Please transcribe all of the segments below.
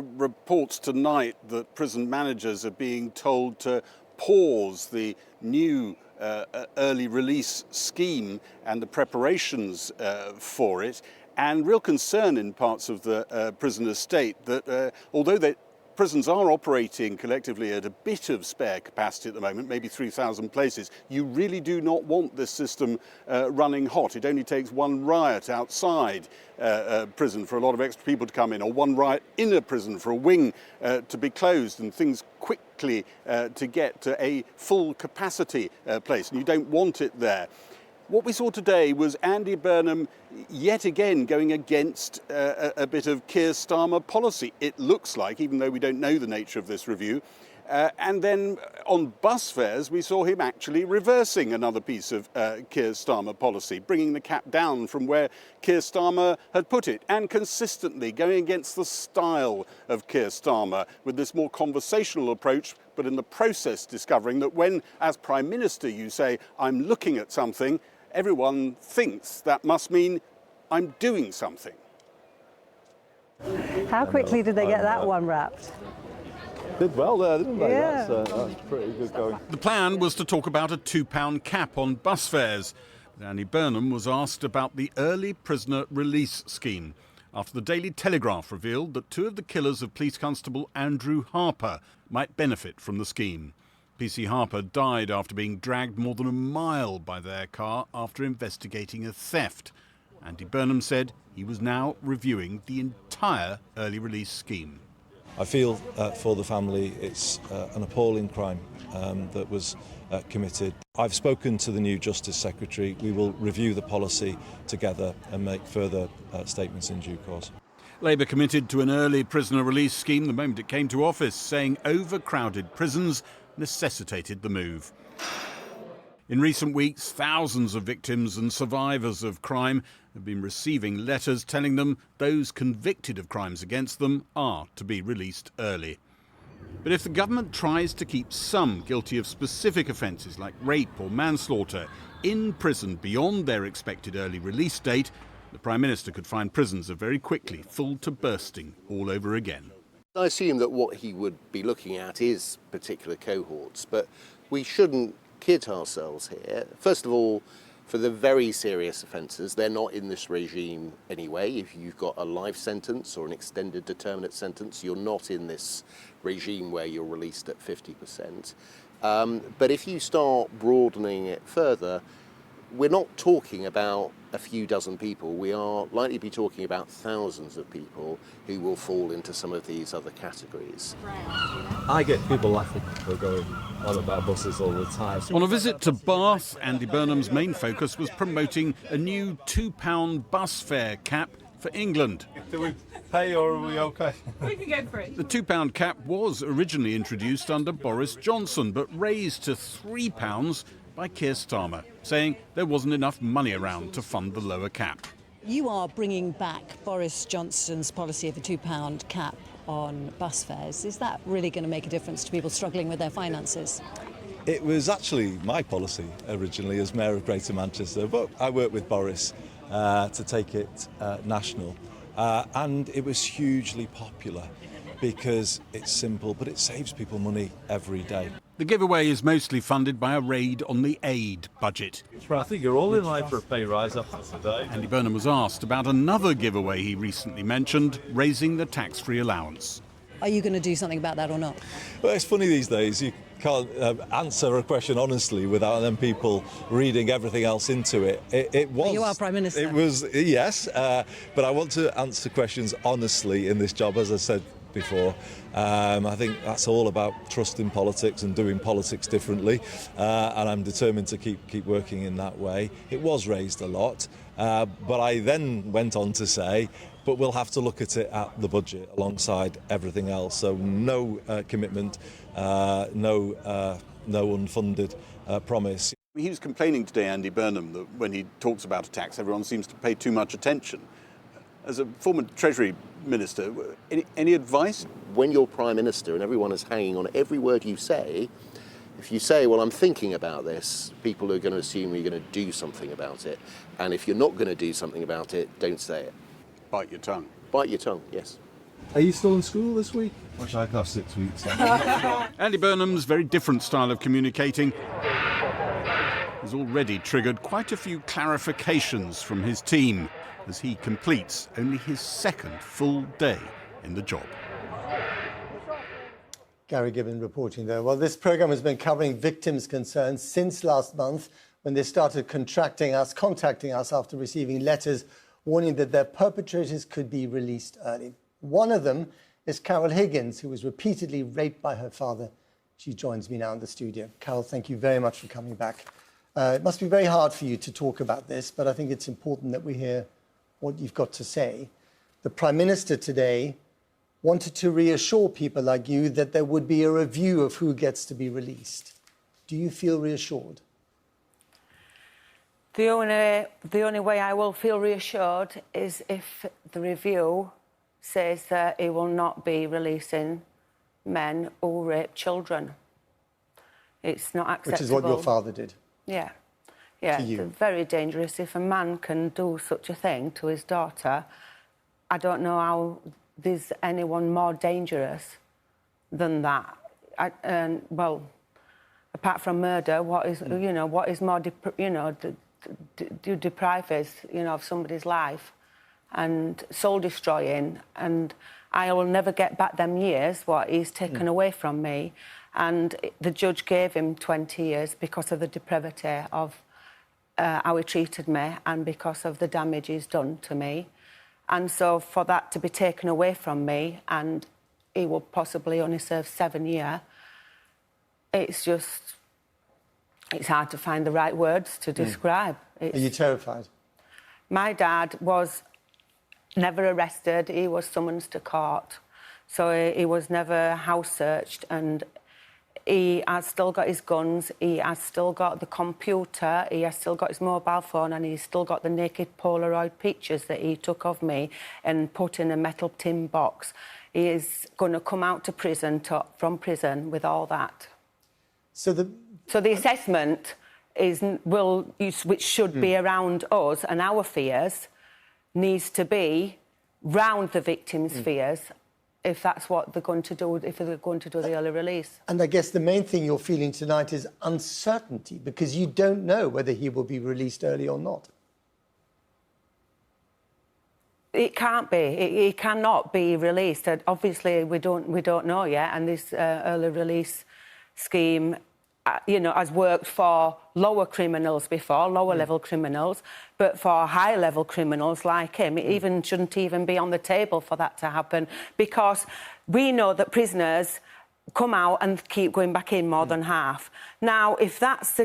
Reports tonight that prison managers are being told to pause the new early release scheme and the preparations for it, and real concern in parts of the prison estate that although prisons are operating collectively at a bit of spare capacity at the moment, maybe 3,000 places, you really do not want this system running hot. It only takes one riot outside prison for a lot of extra people to come in, or one riot in a prison for a wing to be closed, and things quickly to get to a full capacity place, and you don't want it there. What we saw today was Andy Burnham yet again going against a bit of Keir Starmer policy, it looks like, even though we don't know the nature of this review. And then on bus fares, we saw him actually reversing another piece of Keir Starmer policy, bringing the cap down from where Keir Starmer had put it, and consistently going against the style of Keir Starmer with this more conversational approach, but in the process discovering that when, as Prime Minister, you say, I'm looking at something, everyone thinks that must mean I'm doing something. How quickly did they get that one wrapped? Did well there, didn't they? Yeah. That's pretty good going. The plan was to talk about a £2 cap on bus fares. But Andy Burnham was asked about the early prisoner release scheme after the Daily Telegraph revealed that two of the killers of Police Constable Andrew Harper might benefit from the scheme. PC Harper died after being dragged more than a mile by their car after investigating a theft. Andy Burnham said he was now reviewing the entire early release scheme. I feel for the family it's an appalling crime that was committed. I've spoken to the new Justice Secretary. We will review the policy together and make further statements in due course. Labour committed to an early prisoner release scheme the moment it came to office, saying overcrowded prisons necessitated the move. In recent weeks, thousands of victims and survivors of crime have been receiving letters telling them those convicted of crimes against them are to be released early. But if the government tries to keep some guilty of specific offences like rape or manslaughter in prison beyond their expected early release date, the Prime Minister could find prisons are very quickly full to bursting all over again. I assume that what he would be looking at is particular cohorts, but we shouldn't kid ourselves here. First of all, for the very serious offences, they're not in this regime anyway. If you've got a life sentence or an extended determinate sentence, you're not in this regime where you're released at 50%. But if you start broadening it further, we're not talking about a few dozen people. We are likely to be talking about thousands of people who will fall into some of these other categories. I get people laughing for going on about buses all the time. On a visit to Bath, Andy Burnham's main focus was promoting a new £2 bus fare cap for England. Do we pay or are we okay? We can go for it. The £2 cap was originally introduced under Boris Johnson, but raised to £3 by Keir Starmer, saying there wasn't enough money around to fund the lower cap. You are bringing back Boris Johnson's policy of a £2 cap on bus fares. Is that really going to make a difference to people struggling with their finances? It was actually my policy originally as Mayor of Greater Manchester, but I worked with Boris to take it national, and it was hugely popular because it's simple, but it saves people money every day. The giveaway is mostly funded by a raid on the aid budget. I think you're all in line for a pay rise after today. Andy Burnham was asked about another giveaway he recently mentioned, raising the tax-free allowance. Are you going to do something about that or not? Well, it's funny these days, you can't answer a question honestly without then people reading everything else into it. It was. But you are Prime Minister. It was, yes, but I want to answer questions honestly in this job, as I said before. I think that's all about trust in politics and doing politics differently, and I'm determined to keep working in that way. It was raised a lot, but I then went on to say, but we'll have to look at it at the budget alongside everything else. So no commitment, no unfunded promise. He was complaining today, Andy Burnham, that when he talks about a tax, everyone seems to pay too much attention. As a former Treasury Minister, any advice? When you're Prime Minister and everyone is hanging on every word you say, if you say, well, I'm thinking about this, people are going to assume you're going to do something about it. And if you're not going to do something about it, don't say it. Bite your tongue. Bite your tongue, yes. Are you still in school this week? Wish I could have 6 weeks. Andy Burnham's very different style of communicating has already triggered quite a few clarifications from his team as he completes only his second full day in the job. Gary Gibbon reporting there. Well, this programme has been covering victims' concerns since last month when they started contacting us after receiving letters warning that their perpetrators could be released early. One of them is Carol Higgins, who was repeatedly raped by her father. She joins me now in the studio. Carol, thank you very much for coming back. It must be very hard for you to talk about this, but I think it's important that we hear what you've got to say. The Prime Minister today wanted to reassure people like you that there would be a review of who gets to be released. Do you feel reassured? The only way I will feel reassured is if the review says that it will not be releasing men who rape children. It's not acceptable. Which is what your father did. Yeah. Yeah, it's very dangerous. If a man can do such a thing to his daughter, I don't know how there's anyone more dangerous than that. Well, apart from murder, what is what is more do deprive us of somebody's life and soul destroying, and I will never get back them years what he's taken away from me. And the judge gave him 20 years because of the depravity of how he treated me and because of the damage he's done to me. And so for that to be taken away from me, and he will possibly only serve 7 years, it's hard to find the right words to describe. Are you terrified? My dad was never arrested. He was summoned to court. So he was never house searched, and he has still got his guns, he has still got the computer, he has still got his mobile phone, and he's still got the naked Polaroid pictures that he took of me and put in a metal tin box. He is going to come out to prison, from prison with all that. So the assessment which should be around us and our fears, needs to be round the victims' fears, if that's what they're going to do, if they're going to do the early release. And I guess the main thing you're feeling tonight is uncertainty, because you don't know whether he will be released early or not. It can't be. It cannot be released. And obviously, we don't know yet. And this early release scheme, has worked for lower criminals before, lower-level criminals, but for high-level criminals like him, it even shouldn't even be on the table for that to happen, because we know that prisoners come out and keep going back in more than half. Now, if that's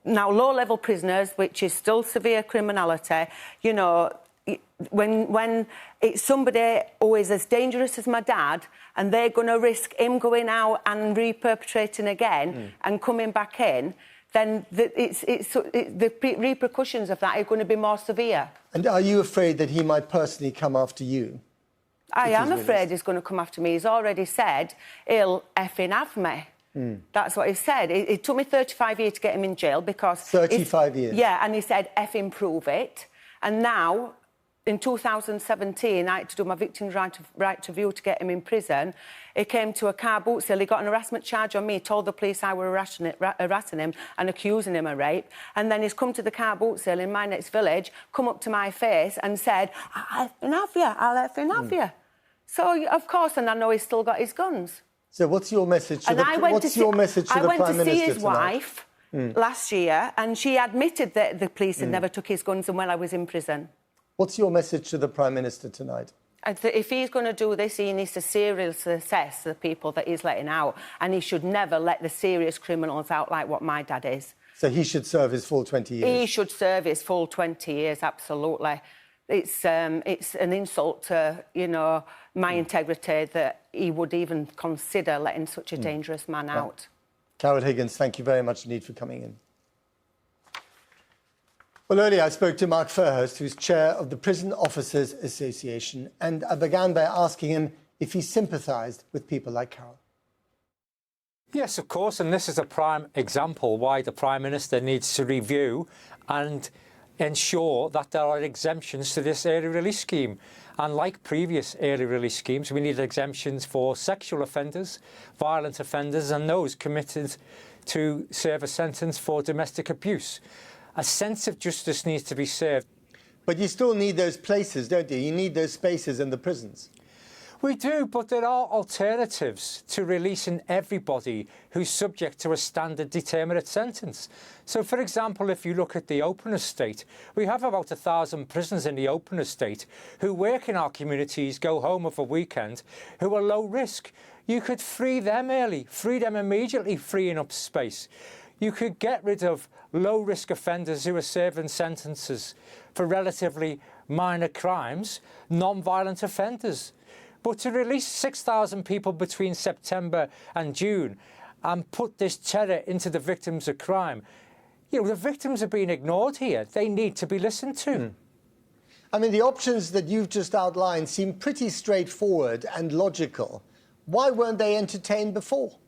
low-level prisoners, which is still severe criminality, when it's somebody who is as dangerous as my dad, and they're going to risk him going out and re-perpetrating again and coming back in, then the repercussions of that are going to be more severe. And are you afraid that he might personally come after you? I am afraid he's going to come after me. He's already said he'll effing have me. That's what he said. It took me 35 years to get him in jail because... 35 years? Yeah, and he said, effing prove it. And now... In 2017, I had to do my victim's right to view to get him in prison. He came to a car boot sale. He got an harassment charge on me, told the police I were harassing him and accusing him of rape. And then he's come to the car boot sale in my next village, come up to my face and said, I'll effing have you, I'll effing have you. So, of course, and I know he's still got his guns. So what's your message to the Prime Minister tonight? I went to see his wife last year, and she admitted that the police had never took his guns and when I was in prison. What's your message to the Prime Minister tonight? If he's going to do this, he needs to seriously assess the people that he's letting out, and he should never let the serious criminals out like what my dad is. So he should serve his full 20 years? He should serve his full 20 years, absolutely. It's an insult to, my integrity that he would even consider letting such a dangerous man out. Carol Higgins, thank you very much indeed for coming in. Well, earlier I spoke to Mark Fairhurst, who's chair of the Prison Officers Association, and I began by asking him if he sympathised with people like Carol. Yes, of course, and this is a prime example why the Prime Minister needs to review and ensure that there are exemptions to this early release scheme. And like previous early release schemes, we need exemptions for sexual offenders, violent offenders and those committed to serve a sentence for domestic abuse. A sense of justice needs to be served. But you still need those places, don't you? You need those spaces in the prisons. We do, but there are alternatives to releasing everybody who's subject to a standard determinate sentence. So, for example, if you look at the open estate, we have about 1,000 prisoners in the open estate who work in our communities, go home of a weekend, who are low risk. You could free them early, free them immediately, freeing up space. You could get rid of low-risk offenders who are serving sentences for relatively minor crimes, non-violent offenders. But to release 6,000 people between September and June and put this terror into the victims of crime, you know, the victims are being ignored here. They need to be listened to. I mean, the options that you've just outlined seem pretty straightforward and logical. Why weren't they entertained before?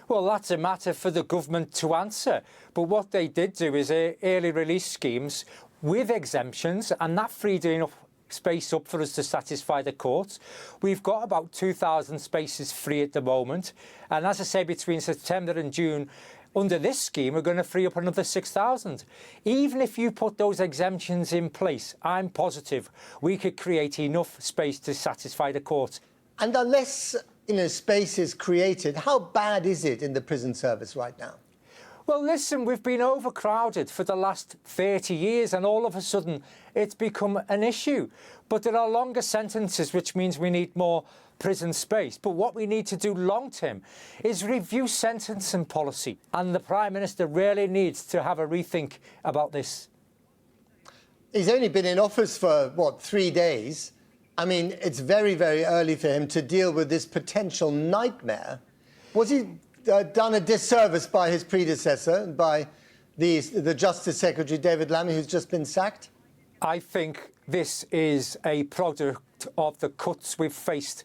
Well, that's a matter for the government to answer. But what they did do is early release schemes with exemptions, and that freed enough space up for us to satisfy the courts. We've got about 2,000 spaces free at the moment. And as I say, between September and June, under this scheme, we're going to free up another 6,000. Even if you put those exemptions in place, I'm positive we could create enough space to satisfy the courts. And unless, you know, space is created, how bad is it in the prison service right now? Well, listen, we've been overcrowded for the last 30 years and all of a sudden it's become an issue. But there are longer sentences, which means we need more prison space. But what we need to do long term is review sentencing policy. And the Prime Minister really needs to have a rethink about this. He's only been in office for, what, 3 days? I mean, it's very, very early for him to deal with this potential nightmare. Was he done a disservice by his predecessor, by the Justice Secretary, David Lammy, who's just been sacked? I think this is a product of the cuts we've faced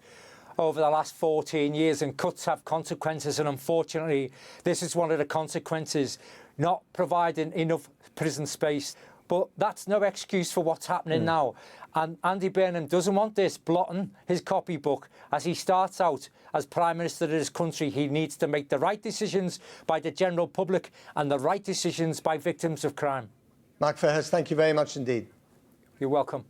over the last 14 years, and cuts have consequences, and unfortunately this is one of the consequences, not providing enough prison space. But that's no excuse for what's happening now. And Andy Burnham doesn't want this blotting his copybook. As he starts out as Prime Minister of this country, he needs to make the right decisions by the general public and the right decisions by victims of crime. Mark Fairhurst, thank you very much indeed. You're welcome.